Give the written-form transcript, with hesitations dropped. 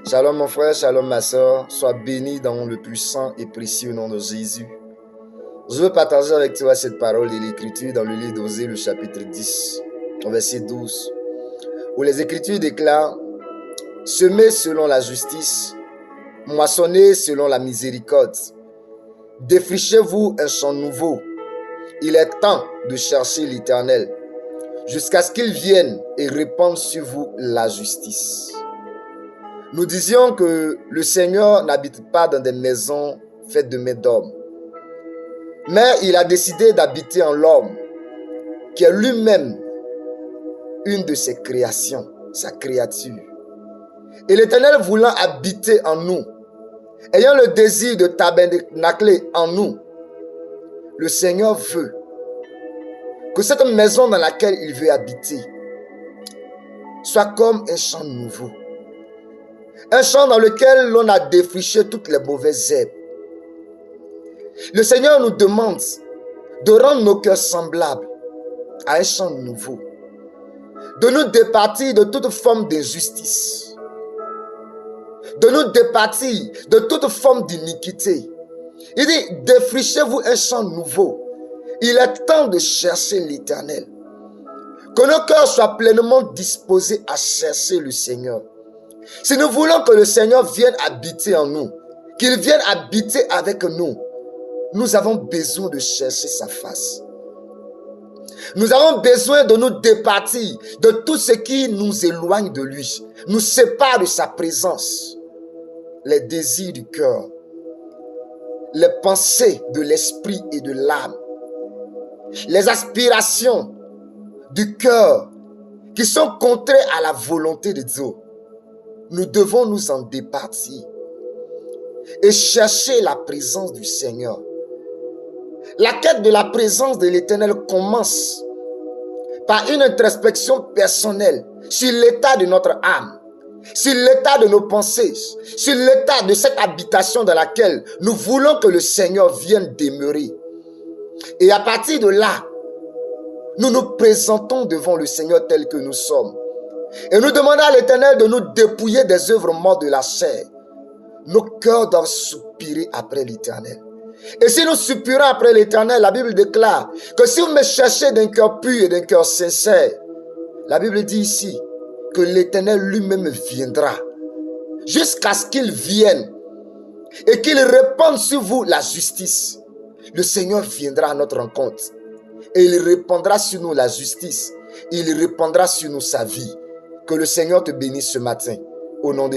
Shalom mon frère, shalom ma soeur, sois béni dans le puissant et précieux nom de Jésus. Je veux partager avec toi cette parole de l'Écriture dans le livre d'Osée, le chapitre 10, au verset 12, où les Écritures déclarent « Semez selon la justice, moissonnez selon la miséricorde, défrichez-vous un champ nouveau. Il est temps de chercher l'Éternel, jusqu'à ce qu'il vienne et répande sur vous la justice. » Nous disions que le Seigneur n'habite pas dans des maisons faites de mains d'hommes, mais il a décidé d'habiter en l'homme, qui est lui-même une de ses créations, sa créature. Et l'Éternel voulant habiter en nous, ayant le désir de tabernacler en nous, le Seigneur veut que cette maison dans laquelle il veut habiter soit comme un champ nouveau. Un champ dans lequel l'on a défriché toutes les mauvaises herbes. Le Seigneur nous demande de rendre nos cœurs semblables à un champ nouveau. De nous départir de toute forme d'injustice. De nous départir de toute forme d'iniquité. Il dit, défrichez-vous un champ nouveau. Il est temps de chercher l'Éternel. Que nos cœurs soient pleinement disposés à chercher le Seigneur. Si nous voulons que le Seigneur vienne habiter en nous, qu'il vienne habiter avec nous, nous avons besoin de chercher sa face. Nous avons besoin de nous départir de tout ce qui nous éloigne de lui, nous sépare de sa présence. Les désirs du cœur, les pensées de l'esprit et de l'âme, les aspirations du cœur qui sont contraires à la volonté de Dieu. Nous devons nous en départir et chercher la présence du Seigneur. La quête de la présence de l'Éternel commence par une introspection personnelle sur l'état de notre âme, sur l'état de nos pensées, sur l'état de cette habitation dans laquelle nous voulons que le Seigneur vienne demeurer. Et à partir de là, nous nous présentons devant le Seigneur tel que nous sommes. Et nous demandons à l'Éternel de nous dépouiller des œuvres mortes de la chair. Nos cœurs doivent soupirer après l'Éternel. Et si nous soupirons après l'Éternel, la Bible déclare que si vous me cherchez d'un cœur pur et d'un cœur sincère, la Bible dit ici que l'Éternel lui-même viendra jusqu'à ce qu'il vienne et qu'il répande sur vous la justice. Le Seigneur viendra à notre rencontre et il répandra sur nous la justice. Il répandra sur nous sa vie. Que le Seigneur te bénisse ce matin. Au nom de